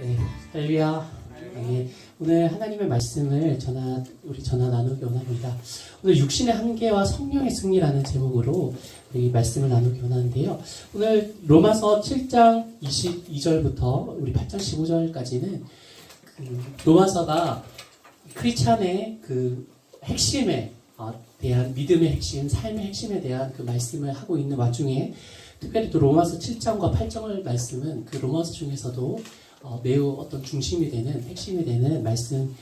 네, 할렐루야. 네, 오늘 하나님의 말씀을 우리 전화 나누기 원합니다. 오늘 육신의 한계와 성령의 승리라는 제목으로 우리 말씀을 나누기 원하는데요. 오늘 로마서 7장 22절부터 우리 8장 15절까지는 로마서가 크리스찬의 그 핵심에 대한 믿음의 핵심, 삶의 핵심에 대한 그 말씀을 하고 있는 와중에 특별히 또 로마서 7장과 8장의 말씀은 그 로마서 중에서도 매우 어떤 중심이 되는, 핵심이 되는 말씀인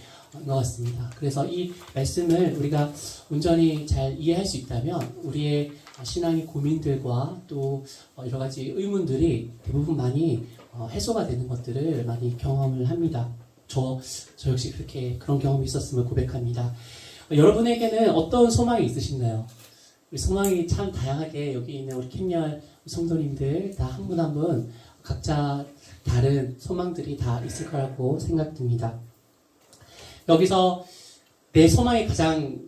것 같습니다. 그래서 이 말씀을 우리가 온전히 잘 이해할 수 있다면 우리의 신앙의 고민들과 또 여러 가지 의문들이 대부분 많이 해소가 되는 것들을 많이 경험을 합니다. 저 역시 그런 경험이 있었음을 고백합니다. 여러분에게는 어떤 소망이 있으신가요? 우리 소망이 참 다양하게 여기 있는 우리 캠리얼 성도님들 다 한 분 한 분 각자 다른 소망들이 다 있을 거라고 생각됩니다. 여기서 내 소망이 가장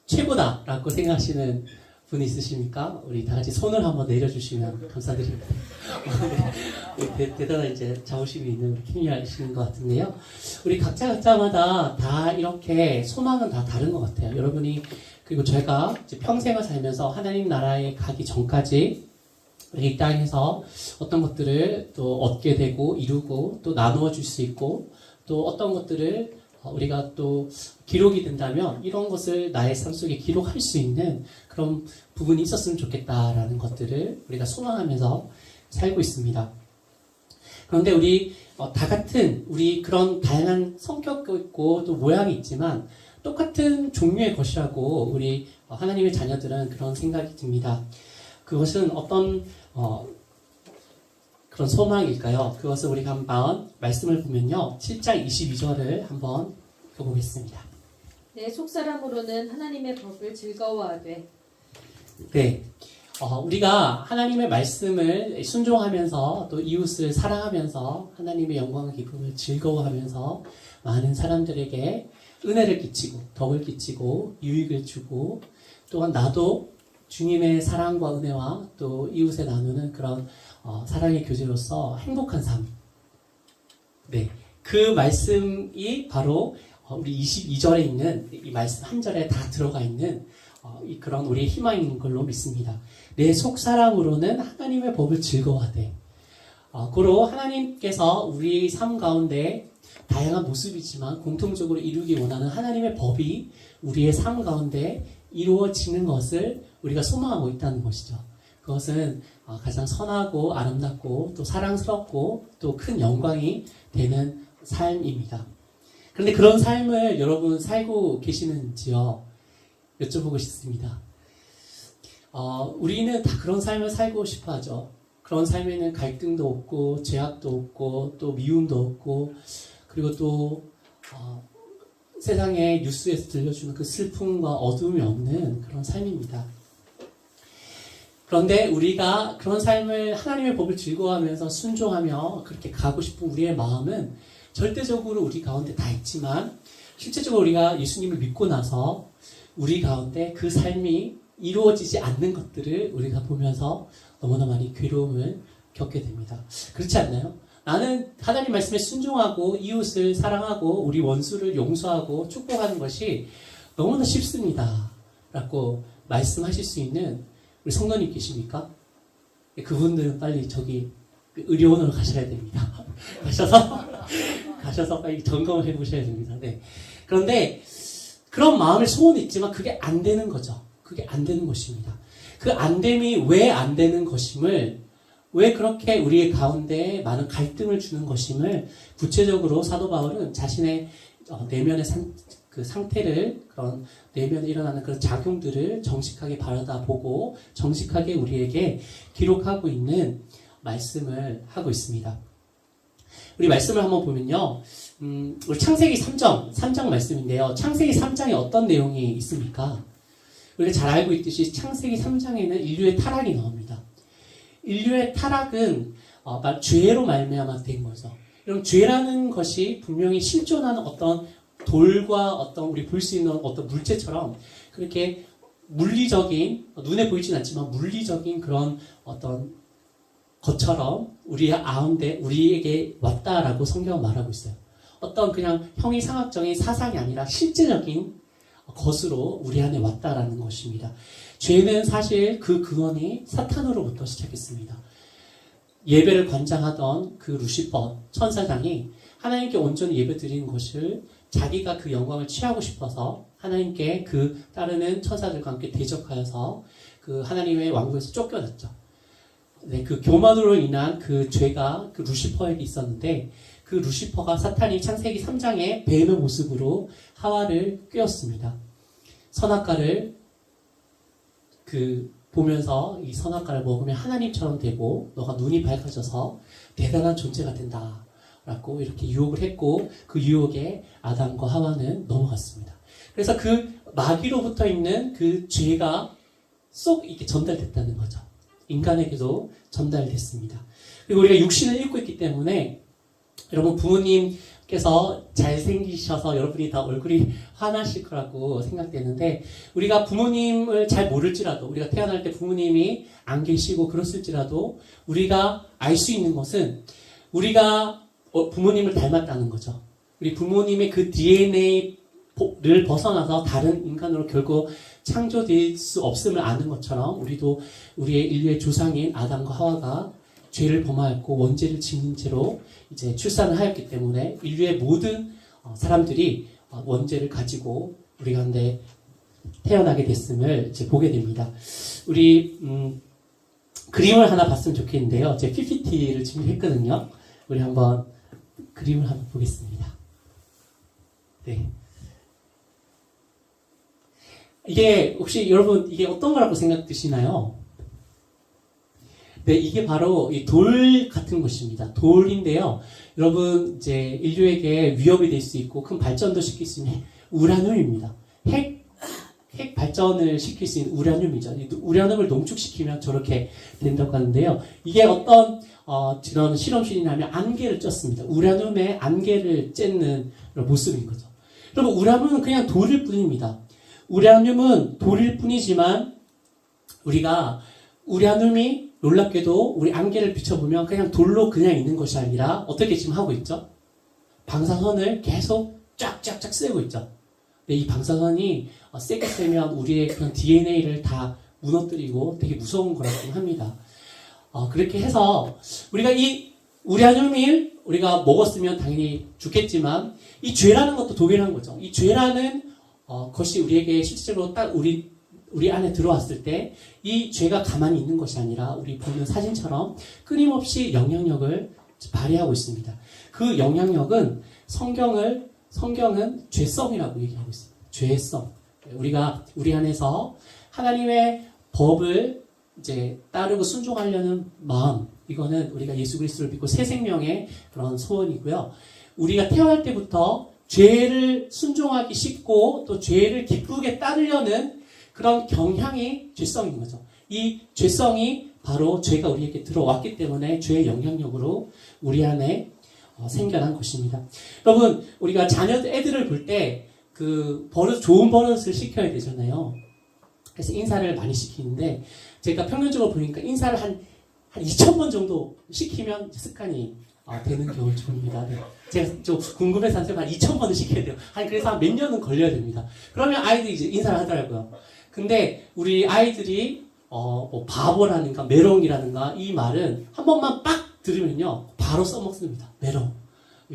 최고다라고 생각하시는 분 있으십니까? 우리 다 같이 손을 한번 내려주시면 감사드립니다. 대단한 이제 자부심이 있는 우리 캠리얼이신 것 같은데요. 우리 각자마다 다 이렇게 소망은 다 다른 것 같아요. 여러분이 그리고 제가 이제 평생을 살면서 하나님 나라에 가기 전까지 이 땅에서 어떤 것들을 또 얻게 되고 이루고 또 나누어 줄 수 있고 또 어떤 것들을 우리가 또 기록이 된다면 이런 것을 나의 삶 속에 기록할 수 있는 그런 부분이 있었으면 좋겠다라는 것들을 우리가 소망하면서 살고 있습니다. 그런데 우리 다 같은 우리 그런 다양한 성격도 있고 또 모양이 있지만 똑같은 종류의 것이라고 우리 하나님의 자녀들은 그런 생각이 듭니다. 그것은 어떤 그런 소망일까요? 그것을 우리가 한번 말씀을 보면요. 7장 22절을 한번 읽어보겠습니다. 내 속사람으로는 하나님의 법을 즐거워하되. 네. 우리가 하나님의 말씀을 순종하면서 또 이웃을 사랑하면서 하나님의 영광과 기쁨을 즐거워하면서 많은 사람들에게 은혜를 끼치고 덕을 끼치고 유익을 주고 또한 나도 주님의 사랑과 은혜와 또 이웃에 나누는 그런 사랑의 교제로서 행복한 삶. 네, 그 말씀이 바로 우리 22절에 있는 이 말씀 한 절에 다 들어가 있는 그런 우리의 희망인 걸로 믿습니다. 내 속사람으로는 하나님의 법을 즐거워하되. 고로 하나님께서 우리 삶 가운데 다양한 모습이지만 공통적으로 이루기 원하는 하나님의 법이 우리의 삶 가운데 이루어지는 것을 우리가 소망하고 있다는 것이죠. 그것은 가장 선하고 아름답고 또 사랑스럽고 또 큰 영광이 되는 삶입니다. 그런데 그런 삶을 여러분 살고 계시는지요? 여쭤보고 싶습니다. 우리는 다 그런 삶을 살고 싶어 하죠. 그런 삶에는 갈등도 없고 죄악도 없고 또 미움도 없고 그리고 또 세상의 뉴스에서 들려주는 그 슬픔과 어두움이 없는 그런 삶입니다. 그런데 우리가 그런 삶을 하나님의 법을 즐거워하면서 순종하며 그렇게 가고 싶은 우리의 마음은 절대적으로 우리 가운데 다 있지만 실제적으로 우리가 예수님을 믿고 나서 우리 가운데 그 삶이 이루어지지 않는 것들을 우리가 보면서 너무나 많이 괴로움을 겪게 됩니다. 그렇지 않나요? 나는 하나님 말씀에 순종하고 이웃을 사랑하고 우리 원수를 용서하고 축복하는 것이 너무나 쉽습니다. 라고 말씀하실 수 있는 우리 성도님 계십니까? 그분들은 빨리 저기 의료원으로 가셔야 됩니다. 가셔서 빨리 점검을 해보셔야 됩니다. 네. 그런데 그런 마음을 소원이 있지만 그게 안 되는 거죠. 그게 안 되는 것입니다. 그 안됨이 왜 안 되는 것임을 왜 그렇게 우리의 가운데 많은 갈등을 주는 것임을 구체적으로 사도 바울은 자신의 내면의 그 상태를 그런 내면에 일어나는 그런 작용들을 정직하게 바라다보고 정직하게 우리에게 기록하고 있는 말씀을 하고 있습니다. 우리 말씀을 한번 보면요. 우리 창세기 3장 말씀인데요. 창세기 3장에 어떤 내용이 있습니까? 우리가 잘 알고 있듯이 창세기 3장에는 인류의 타락이 나옵니다. 인류의 타락은 죄로 말미암아 된 거죠. 그럼 죄라는 것이 분명히 실존하는 어떤 돌과 어떤 우리 볼 수 있는 어떤 물체처럼 그렇게 물리적인 눈에 보이진 않지만 물리적인 그런 어떤 것처럼 우리 가운데 우리에게 왔다라고 성경은 말하고 있어요. 어떤 그냥 형이상학적인 사상이 아니라 실제적인 것으로 우리 안에 왔다라는 것입니다. 죄는 사실 그 근원이 사탄으로부터 시작했습니다. 예배를 관장하던 그 루시퍼 천사장이 하나님께 온전히 예배 드리는 것을 자기가 그 영광을 취하고 싶어서 하나님께 그 따르는 천사들과 함께 대적하여서 그 하나님의 왕국에서 쫓겨났죠. 네, 그 교만으로 인한 그 죄가 그 루시퍼에게 있었는데 그 루시퍼가 사탄이 창세기 3장의 뱀의 모습으로 하와를 꿰었습니다. 선악과를 보면서 이 선악과를 먹으면 하나님처럼 되고 너가 눈이 밝아져서 대단한 존재가 된다 라고 이렇게 유혹을 했고 그 유혹에 아담과 하와는 넘어갔습니다. 그래서 그 마귀로부터 있는 그 죄가 쏙 이렇게 전달됐다는 거죠. 인간에게도 전달됐습니다. 그리고 우리가 육신을 입고 있기 때문에 여러분 부모님께서 잘생기셔서 여러분이 다 얼굴이 환하실 거라고 생각되는데 우리가 부모님을 잘 모를지라도 우리가 태어날 때 부모님이 안 계시고 그랬을지라도 우리가 알 수 있는 것은 우리가 부모님을 닮았다는 거죠. 우리 부모님의 그 DNA를 벗어나서 다른 인간으로 결국 창조될 수 없음을 아는 것처럼 우리도 우리의 인류의 조상인 아담과 하와가 죄를 범하였고 원죄를 지닌 채로 이제 출산을 하였기 때문에 인류의 모든 사람들이 원죄를 가지고 우리 가운데 태어나게 됐음을 이제 보게 됩니다. 우리 그림을 하나 봤으면 좋겠는데요. 제 PPT를 준비했거든요. 우리 한번 그림을 한번 보겠습니다. 네. 이게 혹시 여러분 이게 어떤 거라고 생각 드시나요? 네, 이게 바로 이 돌 같은 것입니다. 돌인데요. 여러분 이제 인류에게 위협이 될 수 있고 큰 발전도 시킬 수 있는 우라늄입니다. 핵 발전을 시킬 수 있는 우라늄이죠. 우라늄을 농축시키면 저렇게 된다고 하는데요. 이게 어떤 이런 실험실이냐면 안개를 쪘습니다. 우라늄에 안개를 쬐는 모습인 거죠. 여러분 우라늄은 그냥 돌일 뿐입니다. 우라늄은 돌일 뿐이지만 우리가 우라늄이 놀랍게도 우리 안개를 비춰보면 그냥 돌로 그냥 있는 것이 아니라 어떻게 지금 하고 있죠? 방사선을 계속 쫙쫙쫙 쐬고 있죠. 근데 이 방사선이 세게 쐬면 우리의 그런 DNA를 다 무너뜨리고 되게 무서운 거라고 합니다. 그렇게 해서 우리가 이 우라늄을 우리가 먹었으면 당연히 죽겠지만 이 죄라는 것도 동일한 거죠. 이 죄라는 것이 우리에게 실질적으로 딱 우리 안에 들어왔을 때 이 죄가 가만히 있는 것이 아니라 우리 보는 사진처럼 끊임없이 영향력을 발휘하고 있습니다. 그 영향력은 성경은 죄성이라고 얘기하고 있습니다. 죄성. 우리가 우리 안에서 하나님의 법을 이제 따르고 순종하려는 마음, 이거는 우리가 예수 그리스도를 믿고 새 생명의 그런 소원이고요. 우리가 태어날 때부터 죄를 순종하기 쉽고 또 죄를 기쁘게 따르려는 그런 경향이 죄성인 거죠. 이 죄성이 바로 죄가 우리에게 들어왔기 때문에 죄의 영향력으로 우리 안에 생겨난 것입니다. 여러분, 우리가 애들을 볼 때 좋은 버릇을 시켜야 되잖아요. 그래서 인사를 많이 시키는데 제가 평균적으로 보니까 인사를 한 2,000번 정도 시키면 습관이 되는 경우를 봅니다. 네. 제가 좀 궁금해서 한 2,000번을 시켜야 돼요. 그래서 한 몇 년은 걸려야 됩니다. 그러면 아이들이 이제 인사를 하더라고요. 근데 우리 아이들이 뭐 바보라든가 메롱이라든가 이 말은 한 번만 빡 들으면요 바로 써먹습니다. 메롱,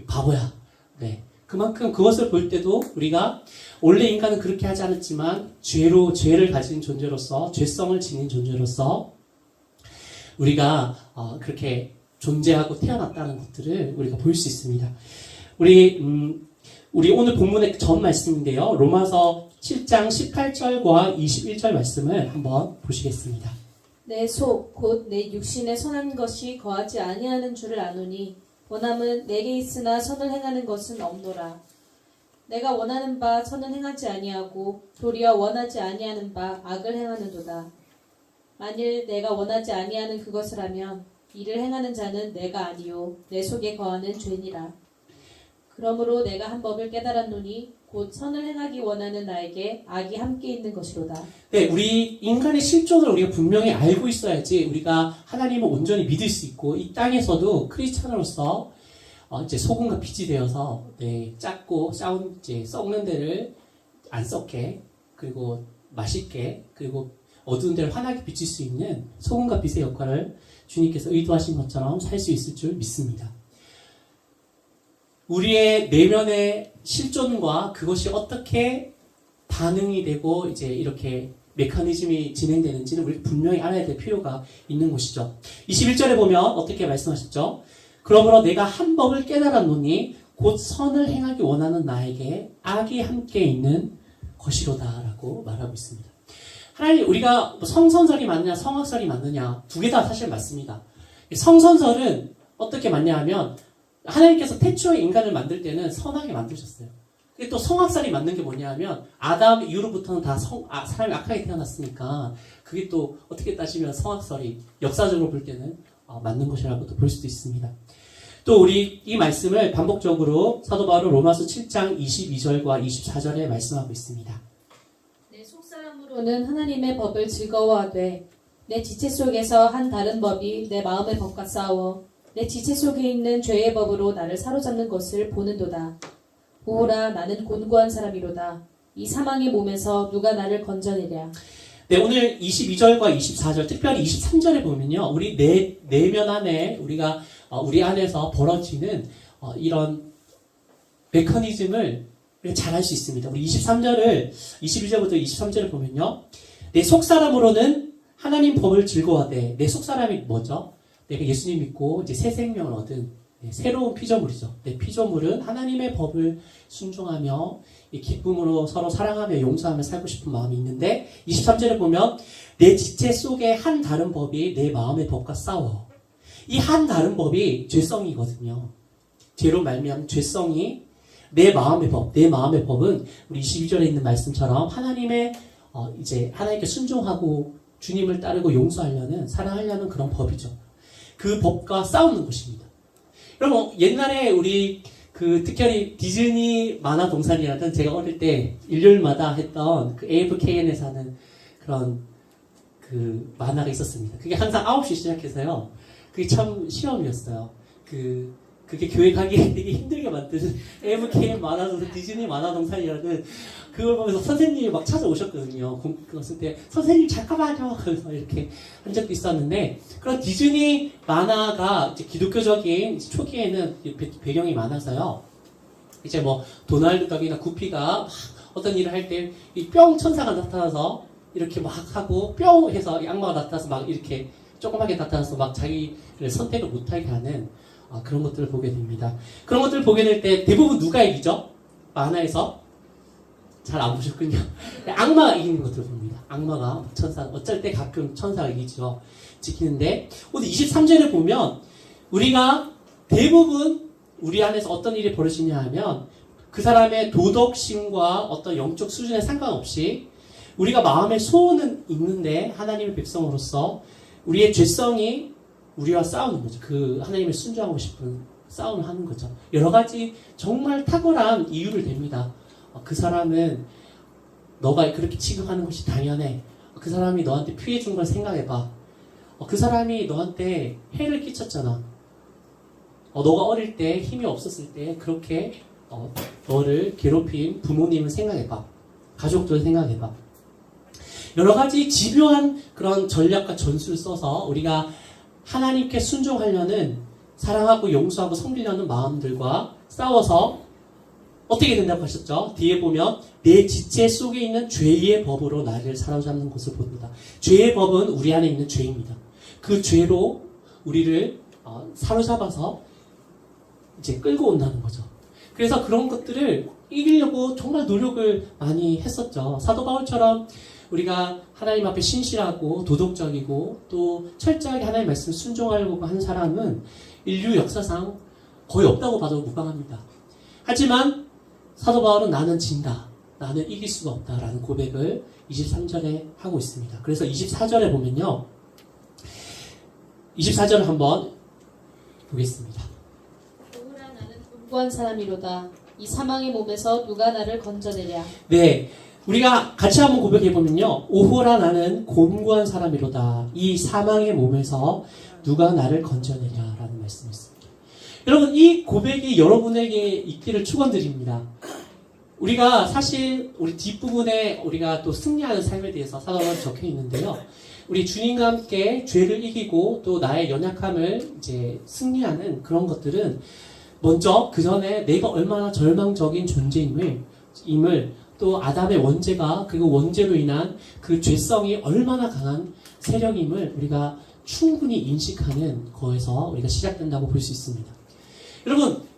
바보야. 네. 그만큼 그것을 볼 때도 우리가 원래 인간은 그렇게 하지 않았지만 죄를 가진 존재로서 죄성을 지닌 존재로서 우리가 그렇게 존재하고 태어났다는 것들을 우리가 볼 수 있습니다. 우리 오늘 본문의 전 말씀인데요. 로마서 7장 18절과 21절 말씀을 한번 보시겠습니다. 내 속 곧 내 육신에 선한 것이 거하지 아니하는 줄을 아노니 원함은 내게 있으나 선을 행하는 것은 없노라. 내가 원하는 바 선은 행하지 아니하고 도리어 원하지 아니하는 바 악을 행하는도다. 만일 내가 원하지 아니하는 그것을 하면 이를 행하는 자는 내가 아니요 내 속에 거하는 죄니라. 그러므로 내가 한 법을 깨달았노니 곧 선을 행하기 원하는 나에게 악이 함께 있는 것이로다. 네, 우리 인간의 실존을 우리가 분명히 알고 있어야지 우리가 하나님을 온전히 믿을 수 있고 이 땅에서도 크리스찬으로서 이제 소금과 빛이 되어서 작고 싸운 이제 썩는 데를 안 썩게 그리고 맛있게 그리고 어두운 데를 환하게 비칠 수 있는 소금과 빛의 역할을 주님께서 의도하신 것처럼 살 수 있을 줄 믿습니다. 우리의 내면의 실존과 그것이 어떻게 반응이 되고 이제 이렇게 메커니즘이 진행되는지는 우리 분명히 알아야 될 필요가 있는 것이죠. 21절에 보면 어떻게 말씀하셨죠? 그러므로 내가 한 법을 깨달았노니 곧 선을 행하기 원하는 나에게 악이 함께 있는 것이로다라고 말하고 있습니다. 하나님, 우리가 성선설이 맞느냐 성악설이 맞느냐 두 개 다 사실 맞습니다. 성선설은 어떻게 맞냐 하면 하나님께서 태초에 인간을 만들 때는 선하게 만드셨어요. 근데 또 성악설이 맞는 게 뭐냐 하면 아담 이후로부터는 다 사람이 악하게 태어났으니까 그게 또 어떻게 따지면 성악설이 역사적으로 볼 때는 맞는 것이라고 또 볼 수도 있습니다. 또 우리 이 말씀을 반복적으로 사도 바울은 로마서 7장 22절과 24절에 말씀하고 있습니다. 내 속사람으로는 하나님의 법을 즐거워하되 내 지체 속에서 한 다른 법이 내 마음의 법과 싸워 내 지체 속에 있는 죄의 법으로 나를 사로잡는 것을 보는도다. 보호라, 나는 곤고한 사람이로다. 이 사망의 몸에서 누가 나를 건져내랴. 네, 오늘 22절과 24절, 특별히 23절에 보면요, 우리 내면 안에 우리 안에서 벌어지는 이런 메커니즘을 잘 알 수 있습니다. 우리 22절부터 23절을 보면요, 내 속사람으로는 하나님 법을 즐거워하되, 내 속사람이 뭐죠? 내가 예수님 믿고 이제 새 생명을 얻은 새로운 피조물이죠. 내 피조물은 하나님의 법을 순종하며 이 기쁨으로 서로 사랑하며 용서하며 살고 싶은 마음이 있는데 23절에 보면 내 지체 속에 한 다른 법이 내 마음의 법과 싸워. 이 한 다른 법이 죄성이거든요. 죄로 말미암은 죄성이 내 마음의 법, 내 마음의 법은 우리 22절에 있는 말씀처럼 하나님께 순종하고 주님을 따르고 용서하려는 사랑하려는 그런 법이죠. 그 법과 싸우는 것입니다. 여러분, 옛날에 우리 특별히 디즈니 만화 동산이라든 제가 어릴 때 일요일마다 했던 AFKN에서 하는 그런 만화가 있었습니다. 그게 항상 9시 시작해서요. 그게 참 시험이었어요. 그게 교회 가기 되게 힘들게 만드는 AFKN 만화 동산, 디즈니 만화 동산이라는 그걸 보면서 선생님이 막 찾아오셨거든요. 그랬을 때 선생님 잠깐만요. 그래서 이렇게 한 적도 있었는데 그런 디즈니 만화가 이제 기독교적인 초기에는 배경이 많아서요. 이제 뭐 도날드 덕이나 구피가 막 어떤 일을 할 때 이 뿅 천사가 나타나서 이렇게 막 하고 뿅 해서 악마가 나타나서 막 이렇게 조그맣게 나타나서 막 자기를 선택을 못하게 하는 그런 것들을 보게 됩니다. 그런 것들을 보게 될 때 대부분 누가 이기죠? 만화에서 잘 안 보셨군요. 악마가 이기는 것들을 봅니다. 악마가 어쩔 때 가끔 천사가 이기죠. 지키는데 오늘 23절에 보면 우리가 대부분 우리 안에서 어떤 일이 벌어지냐 하면 그 사람의 도덕심과 어떤 영적 수준에 상관없이 우리가 마음의 소원은 있는데 하나님의 백성으로서 우리의 죄성이 우리와 싸우는 거죠. 하나님을 순종하고 싶은 싸움을 하는 거죠. 여러 가지 정말 탁월한 이유를 댑니다. 그 사람은 너가 그렇게 취급하는 것이 당연해. 그 사람이 너한테 피해 준 걸 생각해봐. 그 사람이 너한테 해를 끼쳤잖아. 너가 어릴 때 힘이 없었을 때 그렇게 너를 괴롭힌 부모님을 생각해봐. 가족들 생각해봐. 여러 가지 집요한 그런 전략과 전술을 써서 우리가 하나님께 순종하려는 사랑하고 용서하고 섬기려는 마음들과 싸워서 어떻게 된다고 하셨죠? 뒤에 보면 내 지체 속에 있는 죄의 법으로 나를 사로잡는 것을 봅니다. 죄의 법은 우리 안에 있는 죄입니다. 그 죄로 우리를 사로잡아서 이제 끌고 온다는 거죠. 그래서 그런 것들을 이기려고 정말 노력을 많이 했었죠. 사도 바울처럼 우리가 하나님 앞에 신실하고 도덕적이고 또 철저하게 하나님의 말씀을 순종하려고 하는 사람은 인류 역사상 거의 없다고 봐도 무방합니다. 하지만 사도 바울은 나는 진다. 나는 이길 수가 없다라는 고백을 23절에 하고 있습니다. 그래서 24절에 보면요. 24절을 한번 보겠습니다. 보호라, 나는 곤고한 사람이로다. 이 사망의 몸에서 누가 나를 건져내랴. 네, 우리가 같이 한번 고백해보면요. 오호라 나는 곤고한 사람이로다. 이 사망의 몸에서 누가 나를 건져내랴 라는 말씀이었습니다. 여러분, 이 고백이 여러분에게 있기를 축원드립니다. 우리가 사실 우리 뒷부분에 우리가 또 승리하는 삶에 대해서 사도가 적혀 있는데요. 우리 주님과 함께 죄를 이기고 또 나의 연약함을 이제 승리하는 그런 것들은 먼저 그 전에 내가 얼마나 절망적인 존재임을 또 아담의 원죄가 그리고 원죄로 인한 그 죄성이 얼마나 강한 세력임을 우리가 충분히 인식하는 거에서 우리가 시작된다고 볼 수 있습니다.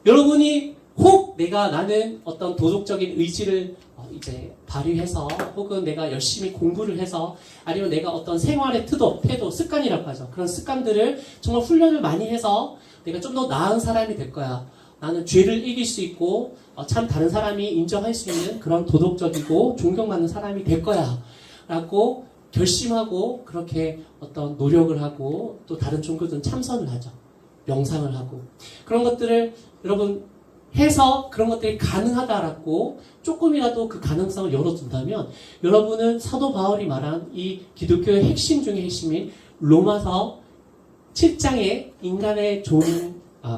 여러분이 혹 나는 어떤 도덕적인 의지를 이제 발휘해서 혹은 내가 열심히 공부를 해서 아니면 내가 어떤 생활의 태도, 습관이라고 하죠. 그런 습관들을 정말 훈련을 많이 해서 내가 좀 더 나은 사람이 될 거야. 나는 죄를 이길 수 있고 참 다른 사람이 인정할 수 있는 그런 도덕적이고 존경받는 사람이 될 거야. 라고 결심하고 그렇게 어떤 노력을 하고 또 다른 종교들은 참선을 하죠. 명상을 하고 그런 것들을 여러분 해서 그런 것들이 가능하다라고 조금이라도 그 가능성을 열어둔다면 여러분은 사도 바울이 말한 이 기독교의 핵심 중의 핵심인 로마서 7장의 인간의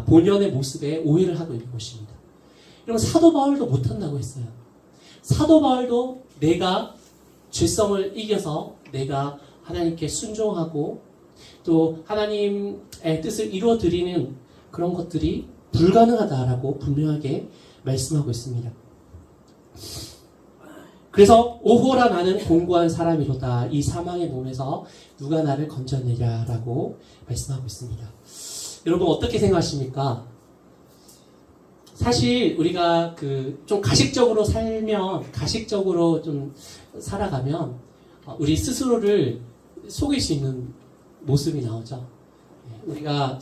본연의 모습에 오해를 하고 있는 것입니다. 여러분 사도 바울도 못한다고 했어요. 사도 바울도 내가 죄성을 이겨서 내가 하나님께 순종하고 또 하나님의 뜻을 이루어드리는 그런 것들이 불가능하다라고 분명하게 말씀하고 있습니다. 그래서 오호라 나는 곤고한 사람이로다. 이 사망의 몸에서 누가 나를 건져내랴라고 말씀하고 있습니다. 여러분 어떻게 생각하십니까? 사실 우리가 좀 가식적으로 좀 살아가면 우리 스스로를 속일 수 있는 모습이 나오죠. 우리가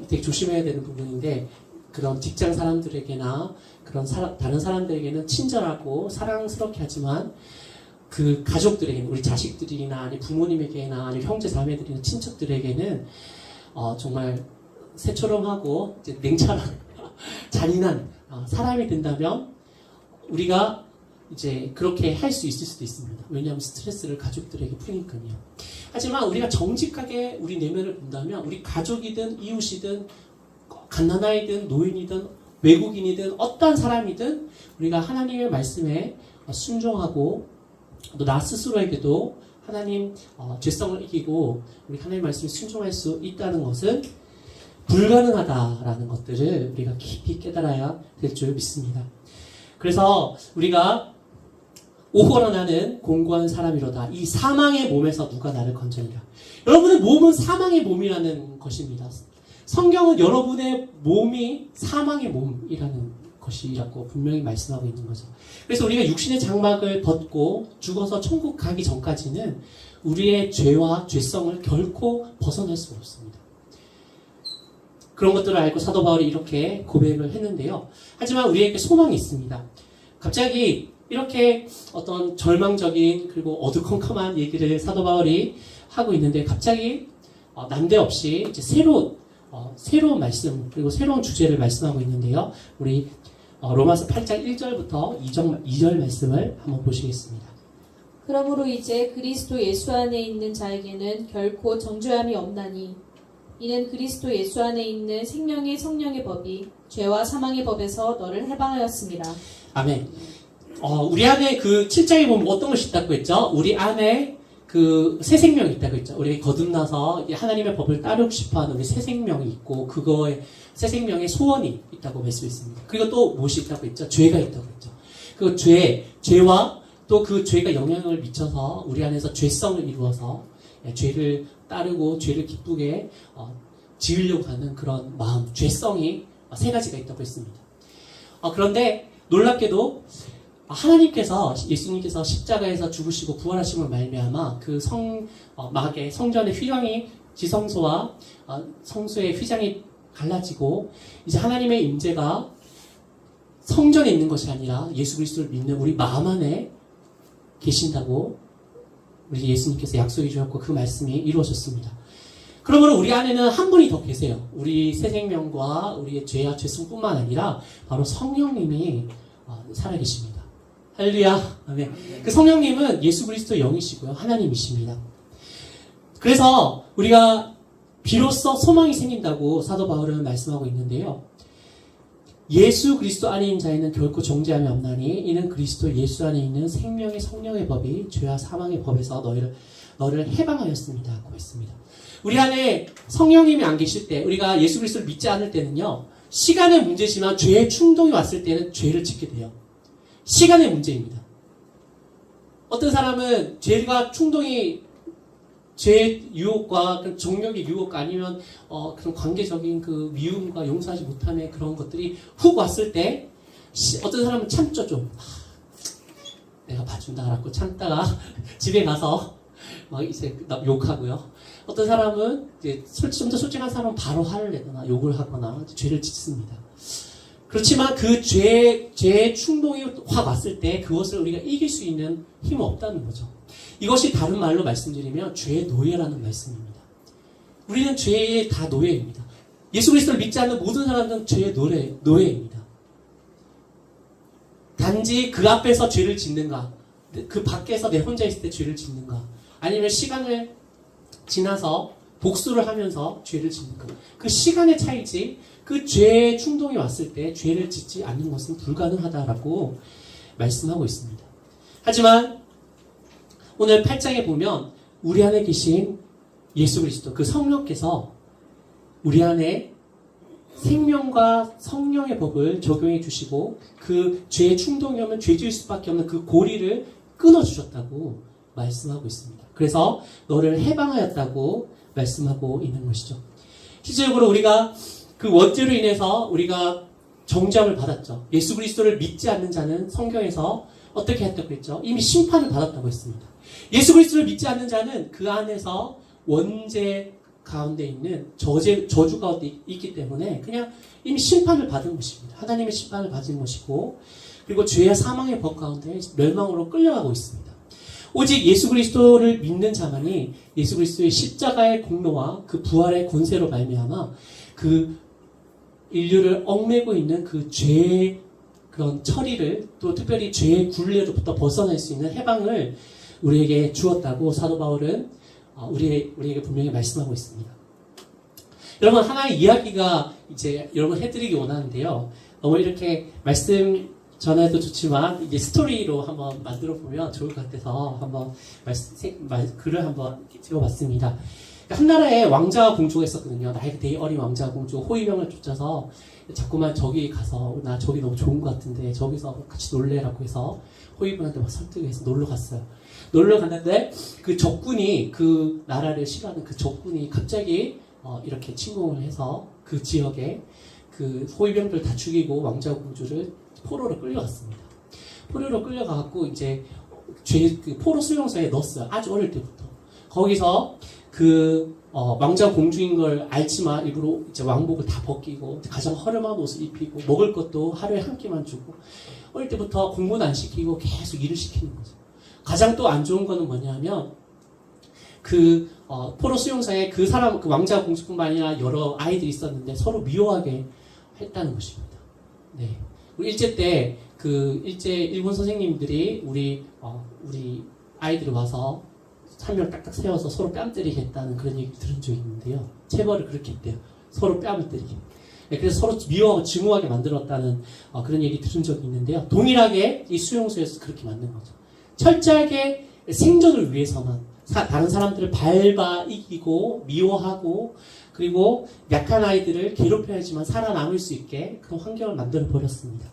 되게 조심해야 되는 부분인데 그런 직장 사람들에게나 그런 다른 사람들에게는 친절하고 사랑스럽게 하지만 그 가족들에게는 우리 자식들이나 아니 부모님에게나 아니 형제 자매들이나 친척들에게는 정말 새처럼 하고 이제 냉철한 잔인한 사람이 된다면 우리가 이제 그렇게 할 수 있을 수도 있습니다. 왜냐하면 스트레스를 가족들에게 푸니까요. 하지만 우리가 정직하게 우리 내면을 본다면 우리 가족이든 이웃이든 갓난아이든 노인이든 외국인이든 어떤 사람이든 우리가 하나님의 말씀에 순종하고 또 나 스스로에게도 하나님 죄성을 이기고 우리 하나님의 말씀에 순종할 수 있다는 것은 불가능하다라는 것들을 우리가 깊이 깨달아야 될 줄 믿습니다. 그래서 우리가 오호라 나는 곤고한 사람이로다. 이 사망의 몸에서 누가 나를 건져내랴. 여러분의 몸은 사망의 몸이라는 것입니다. 성경은 여러분의 몸이 사망의 몸이라는 것이라고 분명히 말씀하고 있는 거죠. 그래서 우리가 육신의 장막을 벗고 죽어서 천국 가기 전까지는 우리의 죄와 죄성을 결코 벗어날 수 없습니다. 그런 것들을 알고 사도 바울이 이렇게 고백을 했는데요. 하지만 우리에게 소망이 있습니다. 갑자기 이렇게 어떤 절망적인 그리고 어두컴컴한 얘기를 사도 바울이 하고 있는데 갑자기 난데없이 이제 새로운 말씀 그리고 새로운 주제를 말씀하고 있는데요. 우리 로마서 8장 1절부터 2절 말씀을 한번 보시겠습니다. 그러므로 이제 그리스도 예수 안에 있는 자에게는 결코 정죄함이 없나니 이는 그리스도 예수 안에 있는 생명의 성령의 법이 죄와 사망의 법에서 너를 해방하였습니다. 아멘. 우리 안에 그 7장에 보면 어떤 것이 있다고 했죠? 우리 안에 그 새 생명이 있다고 했죠. 우리 거듭나서 하나님의 법을 따르고 싶어하는 우리 새 생명이 있고 그거에 새 생명의 소원이 있다고 말씀했습니다. 그리고 또 무엇이 있다고 했죠? 죄가 있다고 했죠. 그 죄와 또 그 죄가 영향을 미쳐서 우리 안에서 죄성을 이루어서 죄를 따르고 죄를 기쁘게 지으려고 하는 그런 마음, 죄성이 세 가지가 있다고 했습니다. 그런데 놀랍게도 하나님께서 예수님께서 십자가에서 죽으시고 부활하심을 말미암아 그 막의 성전의 휘장이 지성소와 성소의 휘장이 갈라지고 이제 하나님의 임재가 성전에 있는 것이 아니라 예수 그리스도를 믿는 우리 마음 안에 계신다고 우리 예수님께서 약속해 주셨고 그 말씀이 이루어졌습니다. 그러므로 우리 안에는 한 분이 더 계세요. 우리 새 생명과 우리의 죄와 죄성뿐만 아니라 바로 성령님이 살아계십니다. 할렐루야. 아멘. 그 성령님은 예수 그리스도의 영이시고요. 하나님이십니다. 그래서 우리가 비로소 소망이 생긴다고 사도 바울은 말씀하고 있는데요. 예수 그리스도 안에 있는 자에는 결코 정죄함이 없나니 이는 그리스도 예수 안에 있는 생명의 성령의 법이 죄와 사망의 법에서 너를 해방하였습니다 하고 했습니다. 우리 안에 성령님이 안 계실 때, 우리가 예수 그리스도를 믿지 않을 때는요, 시간의 문제지만 죄의 충동이 왔을 때는 죄를 짓게 돼요. 시간의 문제입니다. 어떤 사람은 죄가 충동이 죄의 유혹과 정욕의 유혹 아니면 그런 관계적인 그 미움과 용서하지 못함의 그런 것들이 훅 왔을 때 어떤 사람은 참죠 좀. 내가 봐준다라고 참다가 집에 가서 막 이제 욕하고요. 어떤 사람은 이제 좀 더 솔직한 사람은 바로 화를 내거나 욕을 하거나 죄를 짓습니다. 그렇지만 그 죄의 충동이 확 왔을 때 그것을 우리가 이길 수 있는 힘은 없다는 거죠. 이것이 다른 말로 말씀드리면 죄의 노예라는 말씀입니다. 우리는 죄의 다 노예입니다. 예수 그리스도를 믿지 않는 모든 사람들은 죄의 노예입니다. 단지 그 앞에서 죄를 짓는가, 그 밖에서 내 혼자 있을 때 죄를 짓는가, 아니면 시간을 지나서 복수를 하면서 죄를 짓는가. 그 시간의 차이지 그 죄의 충동이 왔을 때 죄를 짓지 않는 것은 불가능하다라고 말씀하고 있습니다. 하지만 오늘 8장에 보면 우리 안에 계신 예수 그리스도 그 성령께서 우리 안에 생명과 성령의 법을 적용해 주시고 그 죄의 충동이 오면 죄 지을 수밖에 없는 그 고리를 끊어주셨다고 말씀하고 있습니다. 그래서 너를 해방하였다고 말씀하고 있는 것이죠. 실질적으로 우리가 그 원죄로 인해서 우리가 정죄함을 받았죠. 예수 그리스도를 믿지 않는 자는 성경에서 어떻게 했다고 했죠? 이미 심판을 받았다고 했습니다. 예수 그리스도를 믿지 않는 자는 그 안에서 원죄 가운데 있는 저주 가운데 있기 때문에 그냥 이미 심판을 받은 것입니다. 하나님의 심판을 받은 것이고, 그리고 죄와 사망의 법 가운데 멸망으로 끌려가고 있습니다. 오직 예수 그리스도를 믿는 자만이 예수 그리스도의 십자가의 공로와 그 부활의 권세로 말미암아 그 인류를 얽매고 있는 그 죄의 그런 처리를, 또 특별히 죄의 굴레로부터 벗어날 수 있는 해방을 우리에게 주었다고 사도 바울은 우리에게 분명히 말씀하고 있습니다. 여러분, 하나의 이야기가 이제 여러분 해드리기 원하는데요. 너무 이렇게 말씀 전해도 좋지만 이제 스토리로 한번 만들어 보면 좋을 것 같아서 한번 글을 한번 찍어봤습니다. 한 나라에 왕자와 공주가 있었거든요. 나이가 되게 어린 왕자와 공주가 호위병을 쫓아서 자꾸만 저기 가서 나 저기 너무 좋은 것 같은데 저기서 같이 놀래라고 해서 호위병한테 막 설득해서 놀러 갔어요. 놀러 갔는데 그 적군이, 그 나라를 싫어하는 그 적군이 갑자기 이렇게 침공을 해서 그 지역에 그 호위병들 다 죽이고 왕자와 공주를 포로로 끌려갔습니다. 포로로 끌려가갖고 이제 그 포로 수용소에 넣었어요. 아주 어릴 때부터. 거기서 그 왕자 공주인 걸 알지만 일부러 이제 왕복을 다 벗기고 가장 허름한 옷을 입히고 먹을 것도 하루에 한 끼만 주고 어릴 때부터 공부는 안 시키고 계속 일을 시키는 거죠. 가장 또 안 좋은 거는 뭐냐면 그 포로 수용소에 그 왕자 공주뿐만 아니라 여러 아이들이 있었는데 서로 미워하게 했다는 것입니다. 네. 우리 일제 때 그 일본 선생님들이 우리 아이들이 와서 한 명 딱딱 세워서 서로 뺨 때리게 했다는 그런 얘기 들은 적이 있는데요. 체벌을 그렇게 했대요. 서로 뺨을 때리게. 네, 그래서 서로 미워하고 증오하게 만들었다는 그런 얘기 들은 적이 있는데요. 동일하게 이 수용소에서 그렇게 만든 거죠. 철저하게 생존을 위해서만 다른 사람들을 밟아 이기고 미워하고 그리고 약한 아이들을 괴롭혀야지만 살아남을 수 있게 그런 환경을 만들어 버렸습니다.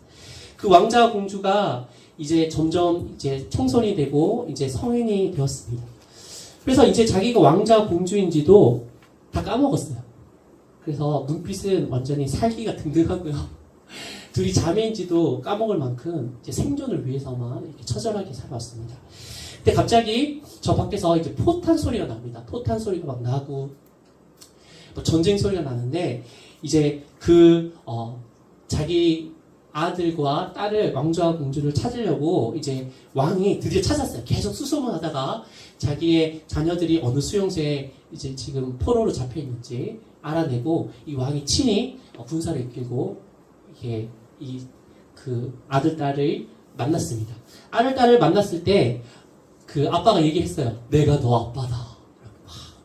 그 왕자와 공주가 이제 점점 이제 청소년이 되고 이제 성인이 되었습니다. 그래서 이제 자기가 왕자 공주인지도 다 까먹었어요. 그래서 눈빛은 완전히 살기가 등등하고요. 둘이 자매인지도 까먹을 만큼 이제 생존을 위해서만 이렇게 처절하게 살아왔습니다. 근데 갑자기 저 밖에서 이제 포탄 소리가 납니다. 포탄 소리가 막 나고 또 전쟁 소리가 나는데 이제 자기 아들과 딸을 왕자와 공주를 찾으려고 이제 왕이 드디어 찾았어요. 계속 수소문하다가 자기의 자녀들이 어느 수용소에 이제 지금 포로로 잡혀 있는지 알아내고 이 왕이 친히 군사를 이끌고 이게 그 아들 딸을 만났습니다. 아들 딸을 만났을 때 그 아빠가 얘기했어요. 내가 너 아빠다.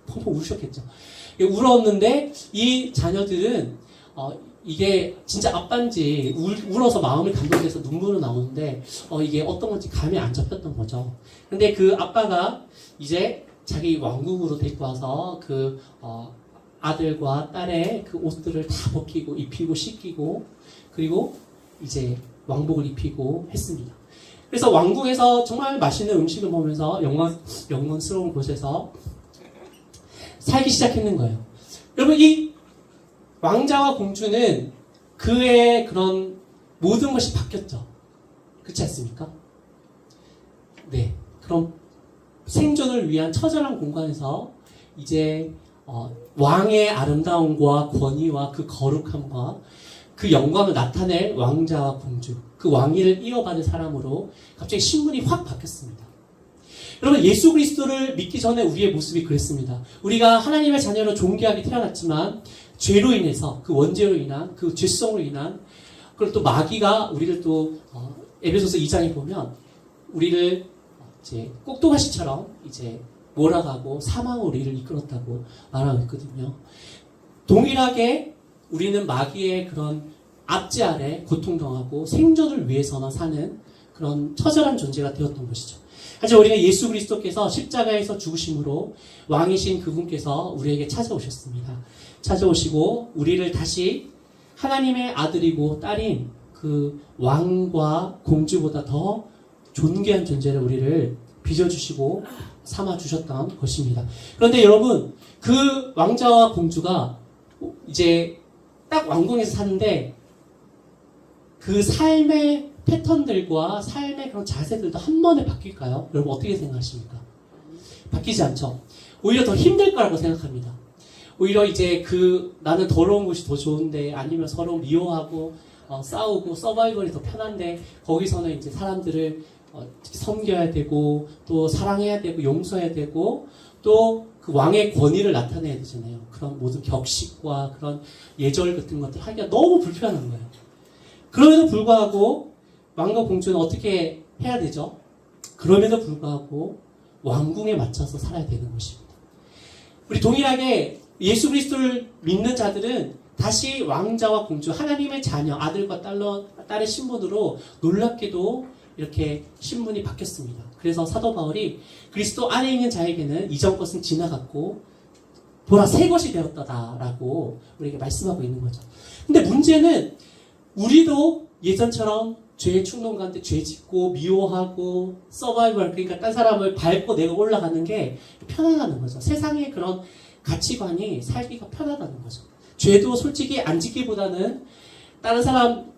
펑펑 우셨겠죠. 울었는데 이 자녀들은 이게 진짜 아빠인지 울어서 마음이 감동돼서 눈물은 나오는데 이게 어떤 건지 감이 안 잡혔던 거죠. 근데 그 아빠가 이제 자기 왕궁으로 데리고 와서 그 아들과 딸의 그 옷들을 다 벗기고 입히고 씻기고 그리고 이제 왕복을 입히고 했습니다. 그래서 왕궁에서 정말 맛있는 음식을 먹으면서 영광스러운 곳에서 살기 시작했는 거예요. 여러분 이 왕자와 공주는 그의 그런 모든 것이 바뀌었죠. 그렇지 않습니까? 네. 그럼 생존을 위한 처절한 공간에서 이제 왕의 아름다움과 권위와 그 거룩함과 그 영광을 나타낼 왕자와 공주, 그 왕위를 이어받을 사람으로 갑자기 신분이 확 바뀌었습니다. 여러분 예수 그리스도를 믿기 전에 우리의 모습이 그랬습니다. 우리가 하나님의 자녀로 존귀하게 태어났지만 죄로 인해서 그 원죄로 인한 그 죄성으로 인한 그리고 또 마귀가 우리를 또 에베소서 2장에 보면 우리를 이제 꼭두가시처럼 이제 몰아가고 사망으로 우리를 이끌었다고 말하고 있거든요. 동일하게 우리는 마귀의 그런 압제 아래 고통당하고 생존을 위해서만 사는 그런 처절한 존재가 되었던 것이죠. 하지만 우리가 예수 그리스도께서 십자가에서 죽으심으로 왕이신 그분께서 우리에게 찾아오셨습니다. 찾아오시고 우리를 다시 하나님의 아들이고 딸인 그 왕과 공주보다 더 존귀한 존재를 우리를 빚어주시고 삼아주셨던 것입니다. 그런데 여러분 그 왕자와 공주가 이제 딱 왕궁에서 사는데 그 삶의 패턴들과 삶의 그런 자세들도 한 번에 바뀔까요? 여러분 어떻게 생각하십니까? 바뀌지 않죠. 오히려 더 힘들 거라고 생각합니다. 오히려 이제 나는 더러운 곳이 더 좋은데 아니면 서로 미워하고 싸우고 서바이벌이 더 편한데 거기서는 이제 사람들을 섬겨야 되고 또 사랑해야 되고 용서해야 되고 또 그 왕의 권위를 나타내야 되잖아요. 그런 모든 격식과 그런 예절 같은 것들 하기가 너무 불편한 거예요. 그럼에도 불구하고 왕과 공주는 어떻게 해야 되죠? 그럼에도 불구하고 왕궁에 맞춰서 살아야 되는 것입니다. 우리 동일하게 예수 그리스도를 믿는 자들은 다시 왕자와 공주, 하나님의 자녀, 아들과 딸의 신분으로 놀랍게도 이렇게 신분이 바뀌었습니다. 그래서 사도 바울이 그리스도 안에 있는 자에게는 이전 것은 지나갔고 보라 새 것이 되었다라고 우리에게 말씀하고 있는 거죠. 근데 문제는 우리도 예전처럼 죄의 충동 가운데 죄 짓고 미워하고 서바이벌 그러니까 딴 사람을 밟고 내가 올라가는 게 편안하는 거죠. 세상의 그런 가치관이 살기가 편하다는 거죠. 죄도 솔직히 안 짓기보다는 다른 사람